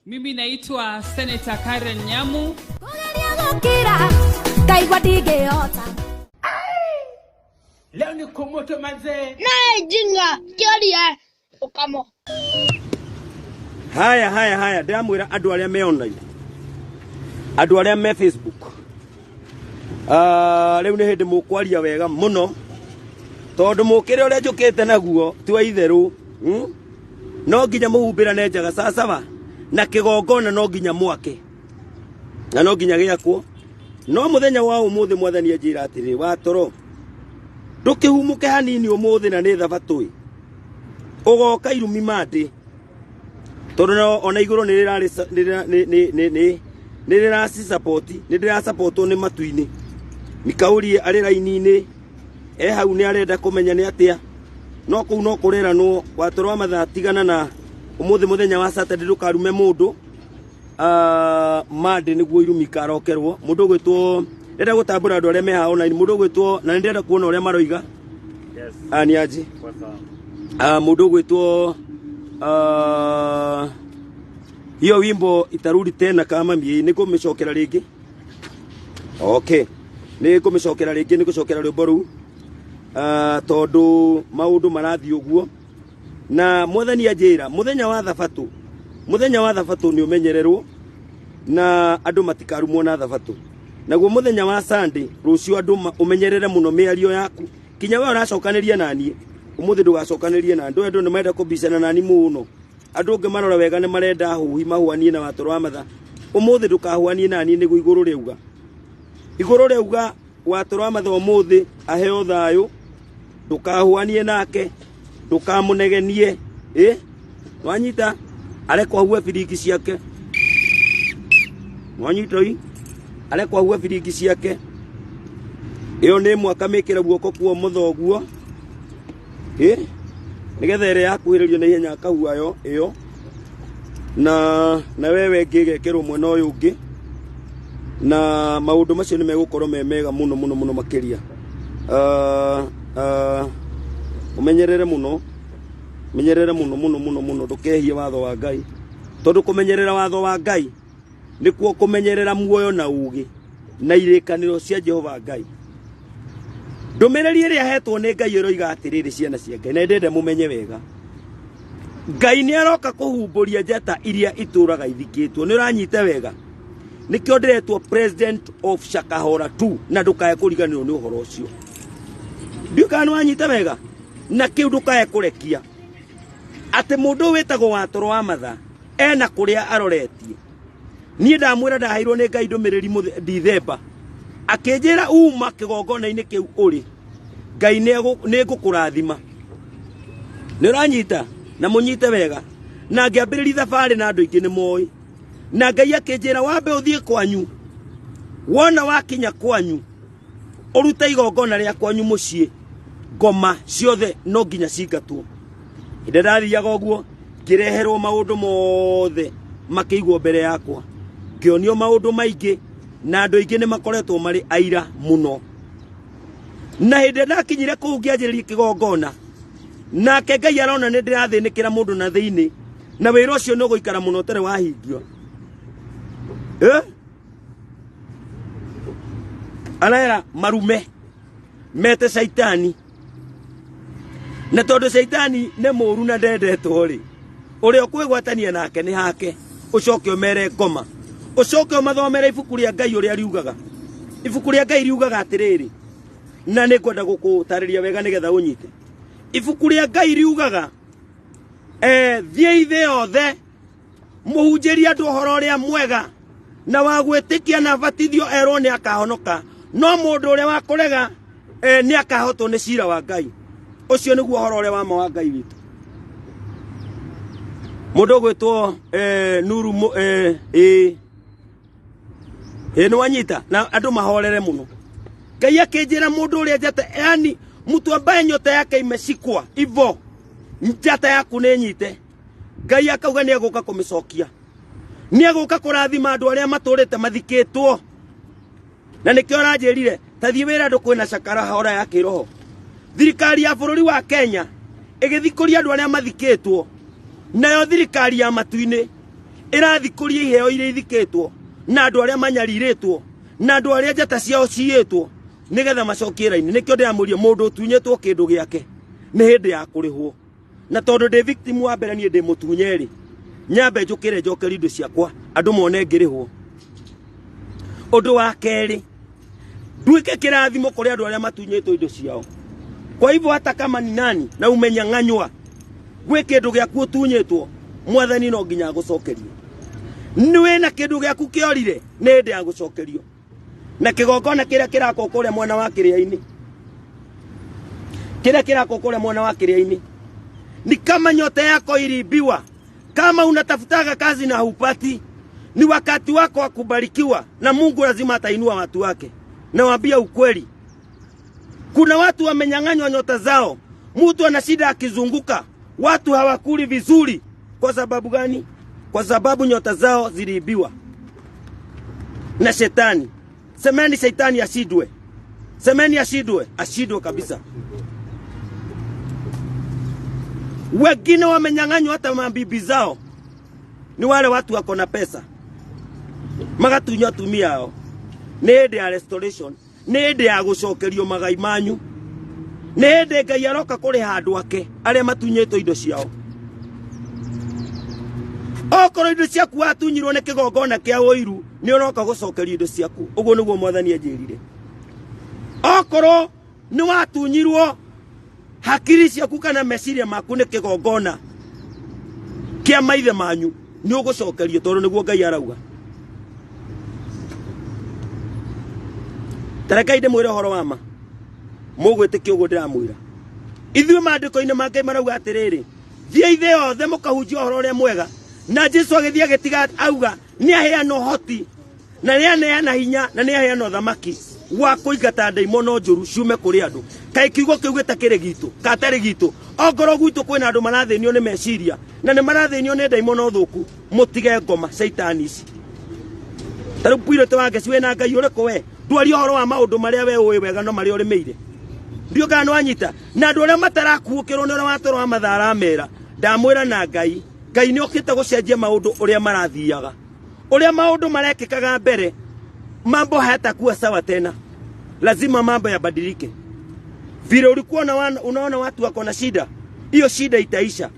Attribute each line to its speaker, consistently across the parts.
Speaker 1: Mimi naitwa Senator Karen Nyamu.
Speaker 2: Leo ni kumoto manze.
Speaker 3: Na jinga kiaria ukamo.
Speaker 4: Haya ndamwira andu aria me online, andu aria me Facebook, riu ni hindi mukwaria wega muno tondu mukire uria njukite naguo twa itheru no nginya muhumbirane njaga sasava na kigongona no nginya mwake na no nginya giakwo. No muthenya wa umuthi mwathani ajira atiri wa toro ndukihumuke hanini umuthi na ni thabatui ugoka irumi mandi tondu ona iguru ni rira support ni matuini mikaurie ari raini-ini hau ni arenda kumenya ni atia no kuu no kureranwo watoro mathaa tigana na umuthi muthenya wa Saturday ndukarume mundu mande niguo irumi karokerwo mundu gwitwo ndenda gutambura andu aria me ha online mundu gwitwo na ndenda kuona uria maroiga.
Speaker 5: Yes.
Speaker 4: Ani aji mundu gwitwo hiyo wimbo itarudi tena kama mie niko meshokera ringi. Okay, niko meshokera ringi, niko shokera rwimbo ru tondu maundu marathi uguo na mwathani ajira muthenya wa thabatu ni umenyererwo na andu matikarumwo na thabatu. Naguo muthenya wa Sunday rucio andu umenyerere muno miario yaku kinya we uracokaniria nani umuthi ndugacokanirie na andu ni marenda kubicana nani muno. Andu ungi marora wega ni marenda huhi mahuanie na watoro wa matha. Umuthi ndukahuanie nani niguo iguru riuga watoro wa matha umuthi aheo thayo ndukahuanie nake ndukamunegenie nwanyita arekwa huwe firiki ciake nwanyita ii arekwa huwe firiki ciake iyo ni mwaka mikira guoko kuo muthoguo nigetha ire yakuhiririo na ihenya akahuayo iyo na wewe ngigekirwo mwena uyu ungi na maundu macio ni megukorwo me mega muno makiria. Umenyerere muno ndukehie watho wa Ngai tondu kumenyerera watho wa Ngai nikuo kumenyerera muoyo na ugi na irikaniro cia Jehova Ngai. Ndumiriri iria hetwo ni Ngai iroiga atiriri ciana cia Ngai na ndende mumenye wega Ngai ni aroka kuhumburia njata iria ituraga ithikitwo. Ni uranyite wega nikio ndiretwo president of Shakahora 2 na ndukae kuriganirwo ni uhoro ucio ndukanu anyite wega na kiu ndukae kurekia ati mundu witagwo watoro wa matha ena kuria aroretie. Nie ndamwira ndahairwo ni Ngai ndumiriri December akinjira uma kigongona-ini kiu uri Ngai ni ngukurathima. Ni uranyita na munyite wega na ngiambiriri thabari na andu ingi ni moi na Ngai akinjira wambe uthie kwanyu wona wakinya kwanyu uruta igongona ria kwanyu mucii ngoma ciothe no nginya cingatwo. Inde ndathiaga uguo ngireherwo maundu mothe makiigwo mbere yakwa ngionio maundu maingi na andu aingi ni makoretwo mari aira muno na hinde ndakinyire kuu ngianjiririe kigongona nake Ngai arona ni ndirathinikira mundu na thiini na wira ucio ni uguikara muno tere wahingio. Alaira marume mete Saitani na tondu Saitani ne muru na ndendetwo ri uria kwigwatania nake ni hake ucoke umere ngoma ucoke umathomere ibuku ria Ngai uria riugaga. Ibuku ria Ngai riugaga atiriri na ni kwenda gukutariria wega nigetha unyite. Ibuku ria Ngai riugaga thie ithe yothe muhunjirie andu uhoro uria mwega na wagwitikia na batithio erwo ni akahonoka no mundu uria wakurega ni akahotwo ni cira wa Ngai. Ucio niguo uhoro uria wa ma wa Ngai witu. Mundu gwitwo Nuru ni wanyita na andu mahorere muno. Ngai akinjira mundu uria njate yani mtu ambaye nyota yake imeshikwa ivo njata yaku ni nyite Ngai akauga ni aguka kumicokia ni aguka kurathima andu aria maturite mathikitwo na nikio ranjirire tathie wira andu kwina Shakahora ya kiroho. Thirikari ya bururi wa Kenya igithikuria andu aria mathikitwo nayo thirikari ya matuini irathikuria iheo iria ithikitwo na andu aria manyariritwo na andu aria njata ciao ciitwo nigetha macokie raini. Nikio ndiamuria mundu utunyetwo kindu giake ni hindi ya kurihwo, na tondu ndi victim wa mbere nie ndi mutunyeri nyambe njukire njokeri indo ciakwa andu mone ngirihwo. Undu wa keri, nduike kirathimo kuri andu aria matunyetwo indo ciao. Kwa hivyo hata kama ni nani na umenyang'anywa gwe kindu giaku utunyetwo, mwathani no nginya gucokerio. Niwe na kindu giaku kiorire ni hindi ya gucokerio. Na kigongona kiria kirako kuria mwana wa kiria-ini, kiria kirako kuria mwana wa kiria-ini ni kama nyota yako iliibiwa. Kama unatafutaga kazi na hupati, ni wakati wako wa kubarikiwa, na Mungu lazima atainua watu wake. Na waambia ukweli, kuna watu wamenyang'anywa nyota zao. Mtu ana shida akizunguka, watu hawakuli vizuri. Kwa sababu gani? Kwa sababu nyota zao ziliibiwa na shetani. Semeni shetani ashidwe. Semeni ashidwe. Ashidwe kabisa. Wengine wamenyang'anywa hata mabibi zao. Ni wale watu wako na pesa, magatunywa atumia ao. Ni hindi ya restoration, ni hindi ya gucokerio magai manyu, ni hindi Ngai aroka kuri handu ake aria matunyetwo indo ciao. Okorwo indo ciaku watunyirwo ni kigongona kia uiru, ni uroka gucokerio indo ciaku. Uguo niguo mwathani anjirire. Okorwo ni watunyirwo hakiri ciaku kana meciria maku ni kigongona kia maithe manyu, ni ugucokerio tondu niguo Ngai arauga. Tareka inde mwire horo wama mugwitikia uguo ndiramwira. Ithuĩ maandĩko-inĩ ma Ngai marauga atiriri, thiĩ ithe yothe mũkahunjia ũhoro ũrĩa mwega. Na Jesu agĩthiĩ agĩtiga auga nĩ aheana ũhoti na nĩ aneana hinya na nĩ aheana ũthamaki wa kũingata ndaimono njũru ciume kũrĩ andũ. Kaĩ kiugo kĩu gĩtakĩrĩ gitu, katarĩ gitu. Ongorwo gwitũ kwĩna andũ marathĩnio nĩ meciria na nĩ marathĩnio nĩ ndaimono thũku, mũtige ngoma shaitani ici. Tarĩu Pilate wake ciwe na Ngai ũrĩkũ we? Ndwari ũhoro wa maũndũ marĩa we ũĩ wega no marĩa ũrĩmĩire. Ndio kana wanyita na andũ arĩa matarakuũkĩrwo nĩ ũrĩa watoro wa mathara mera. Ndamwĩra na Ngai, Ngai nĩ okĩte gũcenjia maũndũ ũrĩa marathiaga. Ũrĩa maũndũ marekĩkaga mbere, mambo hayatakuwa sawa tena. Lazima mambo yabadilike. Vile ulikuwa unaona watu wako na shida, hiyo shida itaisha.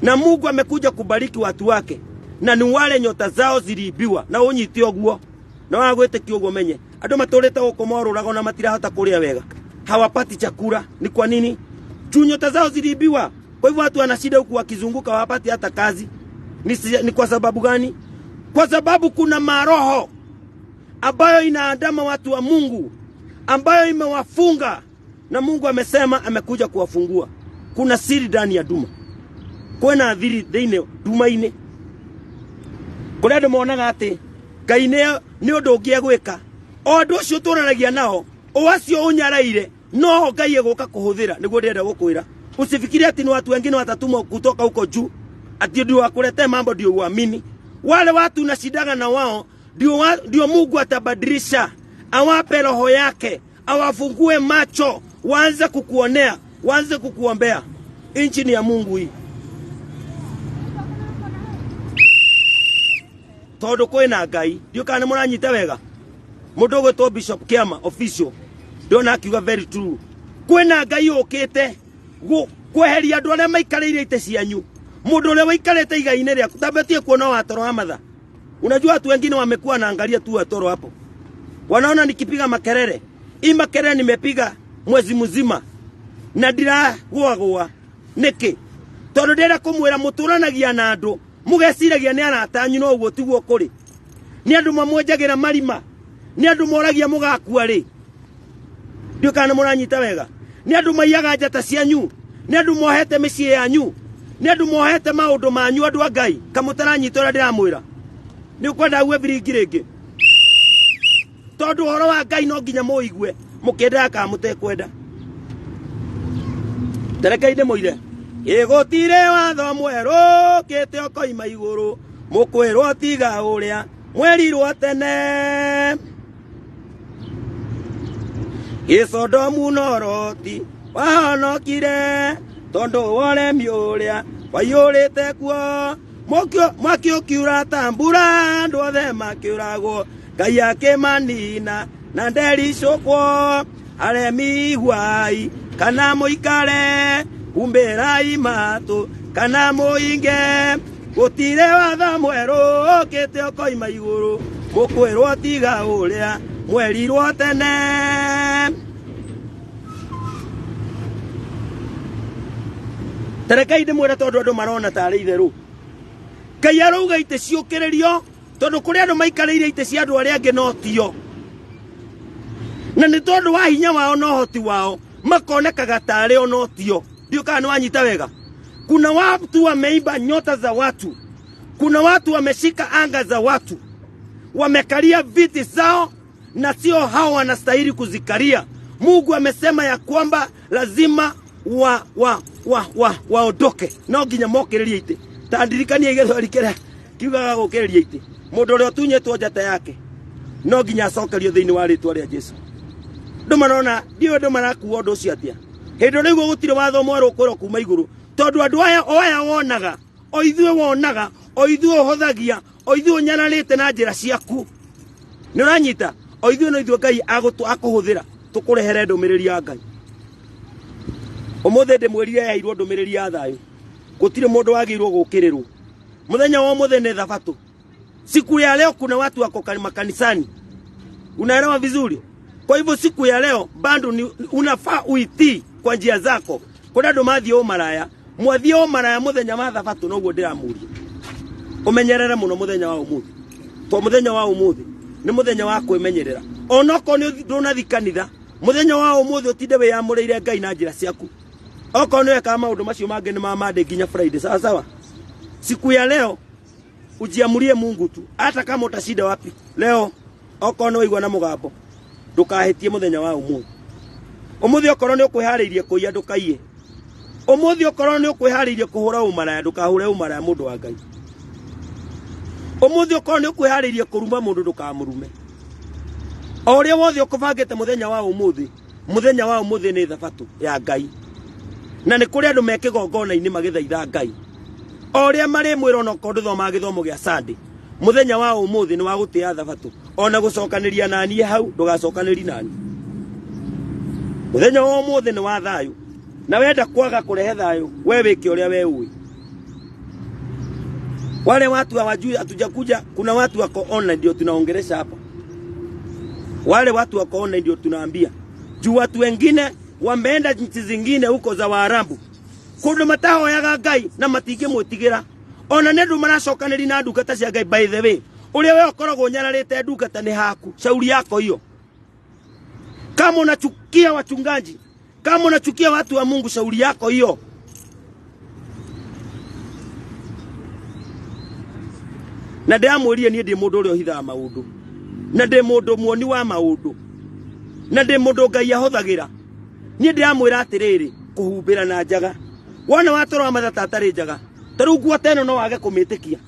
Speaker 4: Na Mungu amekuja kubariki watu wake, na ni wale nyota zao ziliibiwa na unyitio guo. Na wagwĩtĩkia ũguo menye andũ matũrĩte gũkũ morũraga na matirahota kũrĩa wega, hawapati chakula. Ni kwa nini? Nyota zao ziliibiwa. Kwa hivyo watu wana shida huku wakizunguka hawapati hata kazi. Ni kwa sababu gani? Kwa sababu kuna maroho ambayo inaandama watu wa Mungu, ambayo imewafunga, na Mungu amesema amekuja kuwafungua. Kuna siri ndani ya duma, kwena athiri thĩinĩ duma-inĩ. Kũrĩa andũ monaga atĩ Ngai nĩ ũndũ ũngĩ egwĩka, o andũ ũcio tũranagia nao o acio ũnyaraire no Ngai egũka kũhũthĩra. Nĩguo ndĩrenda gũkwĩra, usifikirie ati ni watu wengine watatumwa kutoka huko juu ati ndio wakuletea mambo ndio uamini. Wale watu unashidaga na wao ndio Mungu atabadilisha, awape roho yake, awafungue macho, waanze kukuonea, waanze kukuombea. Inchi ni ya Mungu hii. Tondu kwina Ngai, ndio kana mũranyita wega. Mũndũ ũgwĩtwo Bishop Kiama official ndona akiuga very true. Kwina Ngai ũkĩte kweheria andũ arĩa maikarĩire ite cianyu. Mũndũ ũrĩa waikarĩte igai-inĩ rĩaku tabetie kuona watoro wa matha. Unajua watu wengine wamekuwa naangalia tu watoro hapo, wanaona nikipiga makelele. Hii makelele nimepiga mwezi mzima na ndiragũagũa. Niki tondu ndĩrenda kũmwĩra mũtũranagia na andũ mũgeciragia nĩ aratanyu, no ũguo tiguo kũrĩ. Nĩ andũ mamwenjagĩra marima, nĩ andũ moragia mũgakua rĩ. Ndio kana mũranyita wega. Nĩ andũ maiyaga njata cianyu, nĩ andũ mohete mĩciĩ yanyu, nĩ andũ mohete maũndũ manyu. Andũ a Ngai kamũtaranyita ũrĩa ndĩramwĩra, nĩ ũkwenda uwe biringi rĩngĩ. Tondu ũhoro wa Ngai no nginya mũigue mũkĩendaga kana mũtekwenda. Tareka inde mũire, ĩgũtirĩ watho mwerũ kĩte ũkoima igũrũ, mũkwĩrwo tiga ũrĩa mwerirwo tene. Gĩcodomu no Loti wahonokire tondu wa ũremi ũrĩa waiyũrĩte kuo, mwaki ukiura tambura ndo the makiurago Ngai akimanina na nderi cukwo aremi hwai kana muikare umberai matu kana muinge gutire watha mweru ukite ukoima iguru mukwirwo tiga uria mwerirwo tene Terekai ndimwira tondu andu marona tari itheru Ngai arauga ite ciukiririo tondu kuri andu maikarire ite cia andu aria angi no tio na ni tondu wa hinya wao no hoti wao makonekaga tari o no tio ndio kana wanyita wega kuna watu wameiba nyota za watu kuna watu wameshika anga za watu wamekalia viti zao na sio hao wanastahili kuzikalia Mungu amesema ya kwamba lazima waondoke no nginya mokererie ite tandirikania igethori kira kiugaga gukereria ite mundu uri otunyetwo njata yake no nginya acokerio thiini wa ritwa ria Jesu ndu marona dio ndu marakuwa ndu cio atia hindo niguo gutire watho mweru kwiro kuma iguru tondu andu aya wonaga o ithue wonaga o ithue hothagia o ithue nyanarite na njira ciaku ni uranyita o ithue no ithue Ngai akuhuthira tukurehere ndumiriri ya Ngai Omothe ndimwirire yairwo ndumiriri ya thayu gutire mundu wagirwo gukirirwo muthenya wa muthe ni thabato siku ya leo kuna watu wako makanisani unaelewa vizuri kwa hivyo siku ya leo bado unafaa uitii kwa njia zako kuna andu mathio maraya mwathio maraya muthenya wa thabato noguo ndiramuria umenyerere muno muthenya wa umuthi to muthenya wa umuthi ni muthenya wa kwimenyerera onoko ni ndunathi kanitha muthenya wa umuthi utinde we yamureire Ngai na njira ciaku oko niwe kama maundu macio mange ni mamande nginya Friday sawa sawa siku ya leo ujiamurie Mungu tu hata kama utashinda wapi leo oko no igwa na mugambo ndukahetie muthenya wa umuthi okoro ni ukwihariirie kuiya ndukaiye umuthi okoro ni ukwihariirie kuhura umaraya ndukahure umaraya mundu wa Ngai umuthi okoro ni ukwihariirie kuruma mundu ndukamurume oria wothe ukubangite muthenya wa umuthi ni thabato ya Ngai na ni kuri andu mekigongona-ini magithaitha Ngai oria mari mwiro no kondu thoma githomo gia Sunday muthenya wa umuthi ni wa gutia thabato ona gucokaniria nani hau ndugacokaniri nani muthenya wa umuthi ni wa thayu na wenda kwaga kurehe thayu we wiki uria we ui wale watu hawajui hatujakuja kuna watu wako online ndio tunaongelesha hapa wale watu wako online ndio tunaambia juu watu wengine wameenda nchi zingine huko za Waarabu kundu mataho ya Ngai na matinge mwitigira ona nendu maracokaniri na ndungata cia Ngai by the way uria we ukoragwo nyararite ndungata ni haku shauri yako hiyo kama unachukia wachungaji kama unachukia watu wa Mungu shauri yako hiyo na ndiamwirie nie ndi mundu uria uhithaga maundu na ndi mundu muoni wa maundu na ndi mundu Ngai ahothagira nie ndiamwira atiriri kuhumbira na njaga wana watoro mathata atari njaga taru nguo teno no wage kumitikia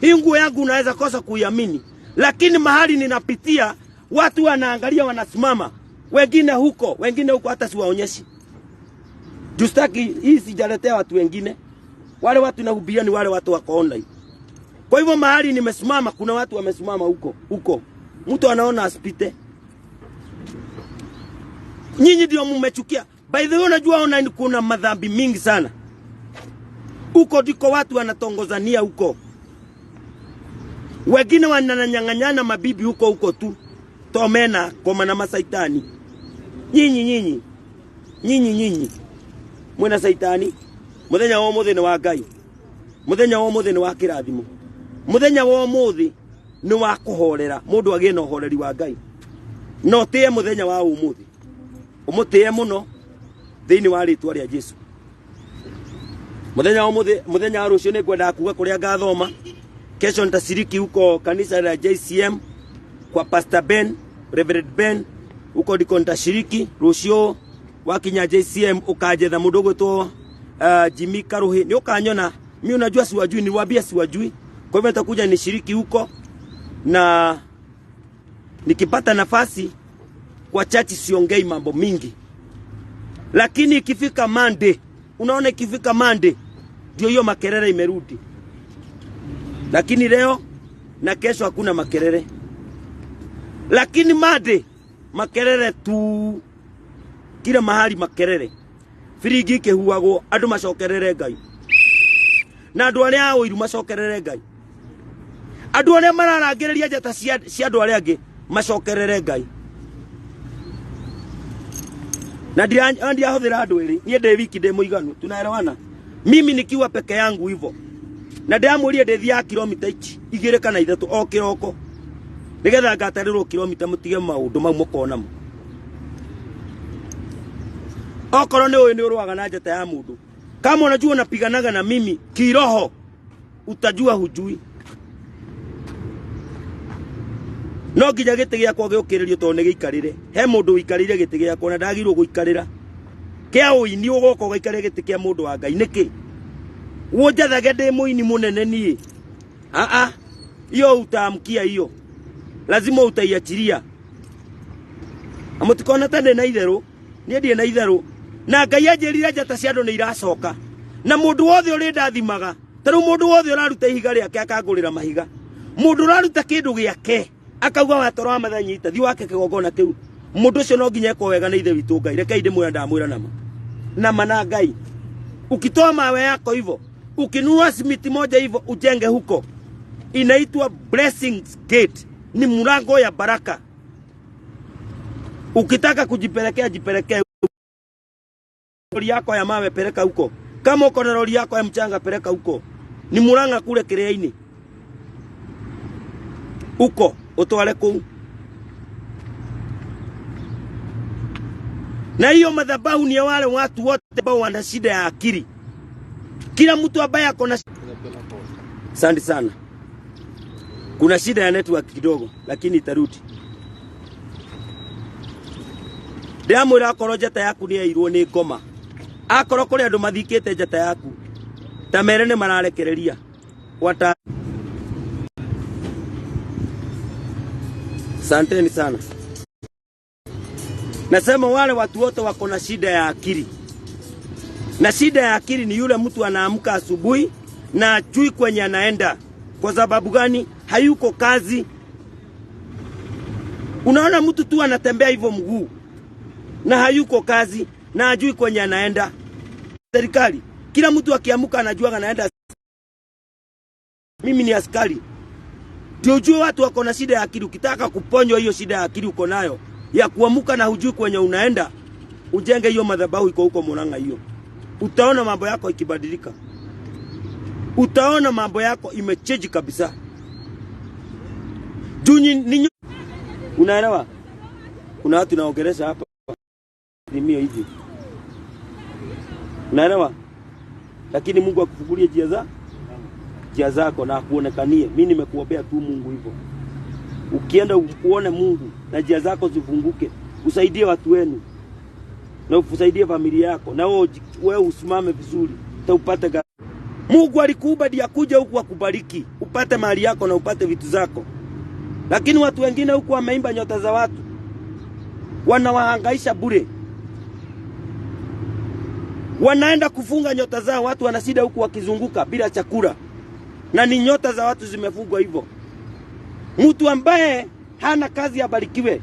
Speaker 4: hii nguo yangu unaweza kosa kuiamini lakini mahali ninapitia watu wanaangalia wanasimama wengine huko hata siwaonyeshi justaki hii sijaletea watu wengine wale watu nahubia ni wale watu wako online kwa hivyo mahali nimesimama kuna watu wamesimama huko mtu anaona asipite nyinyi ndio mmechukia by the way unajua online kuna madhambi mingi sana huko ndiko watu wanatongozania huko wengine wananyang'anyana mabibi huko tu tomena kwa na masaitani nyinyi mwena saitani muthenya wa umuthi ni wa Ngai muthenya wa umuthi ni wa kirathimo muthenya wa umuthi ni wa kuhorera mundu agie na uhoreri wa Ngai no tie muthenya wa umuthi umutie muno thiini wa ritwa ria Jesu muthenya wa umuthi muthenya wa rucio ni ngwenda kuga kuria ngathoma kesho nitashiriki huko kanisa la JCM kwa Pastor Ben Reverend Ben huko ndiko nitashiriki rucio wakinya JCM ukajetha mundu gwitwo Jimmy Karuhi ni ukanyona mimi unajua siwajui niwaambia siwajui kwa hivyo nitakuja nishiriki huko na nikipata nafasi kwa church siongei mambo mingi lakini ikifika Monday unaona ikifika Monday ndio hiyo makelele imerudi lakini leo na kesho hakuna makelele. Lakini made makelele tu, kila mahali makelele. Firigi kihuagwo andu macokerere Ngai, na andu aria oiru macokerere Ngai, andu aria mararangiriria njata cia andu aria angi macokerere Ngai. Na ndia hothira andu eri, nie ndi wiki ndi muiganu, tunaelewana. Mimi nikiwa peke yangu hivyo, na ndiamuria ndithia kilomita 2 kana 3 o kiroko, nigetha ngatarirwo kilomita mutige maundu mau mukona mu. Okoro ni uyu ni urwaga na njata ya mundu, kama unajua unapiganaga na mimi kiroho, utajua hujui. No nginya giti giakwa giukiririo to ni giikarire. He mundu wikarire giti giakwa na ndagirwo guikarira. Kia uini ugoko giikarire giti kia mundu wa Ngai niki? Wonjathage ndi muini munene nie. Iyo utamkia hiyo. Lazima utaiachiria. Amutikona tande na itheru, nie ndie na itheru. Na Ngai anjirire njata cia andu ni iracoka. Na mundu wothe uri ndathimaga. Taru mundu wothe uraruta ihiga riake akangurira mahiga. Mundu uraruta kindu giake akauga watoro wa mathanyi itathi wake kigongona kiu. Mundu ucio no nginya eko wega na ithe witu Ngai. Reke inde mwira ndamwira nama na Ngai. Ukitoa mawe yako hivyo, ukinunua simiti moja hivyo ujenge huko, inaitwa Blessings Gate, ni mlango ya baraka. Ukitaka kujipelekea jipelekea. Lori yako ya mawe peleka huko. Kama uko na lori yako ya mchanga peleka huko. Ni muranga kule Kireaini. Huko utwale kuu. Na hiyo madhabahu ni ya wale watu wote ambao wana shida ya akili. Kila mtu ambaye ako na asante sana. Kuna shida ya network kidogo lakini itarudi. Ndiamwira akorwo njata yaku ni yairwo ni ngoma. Akorwo kuri andu mathikite njata yaku, ta mere ni mararekereria. Wata Asanteni sana. Nasema wale watu wote wako na shida ya akili. Na shida ya akili ni yule mtu anaamka asubuhi na ajui kwenye anaenda. Kwa sababu gani? Hayuko kazi. Unaona mtu tu anatembea hivyo mguu na hayuko kazi na ajui kwenye anaenda. Serikali, kila mtu akiamka anajua anaenda. Mimi ni askari. Ndio ujue watu wako na shida ya akili. Ukitaka kuponywa hiyo shida ya akili uko nayo ya kuamka na hujui kwenye unaenda, ujenge hiyo madhabahu iko huko Murang'a hiyo. Utaona mambo yako ikibadilika. Utaona mambo yako imechange kabisa. Ni unaelewa? Kuna watu naongelesha hapa nimio hivi. Unaelewa? Lakini Mungu akufungulie njia zako na akuonekanie. Mimi nimekuombea tu Mungu hivyo. Ukienda uone Mungu na njia zako zifunguke, usaidie watu wenu na usaidie familia yako, na wewe usimame vizuri utaupata. Mungu alikuumba ndiye akuje huku akubariki, upate mali yako na upate vitu zako. Lakini watu wengine huku wameimba nyota za watu, wanawahangaisha bure. Wanaenda kufunga nyota zao, watu wanasida huku wakizunguka bila chakula. Na ni nyota za watu zimefungwa hivyo. Mtu ambaye hana kazi abarikiwe.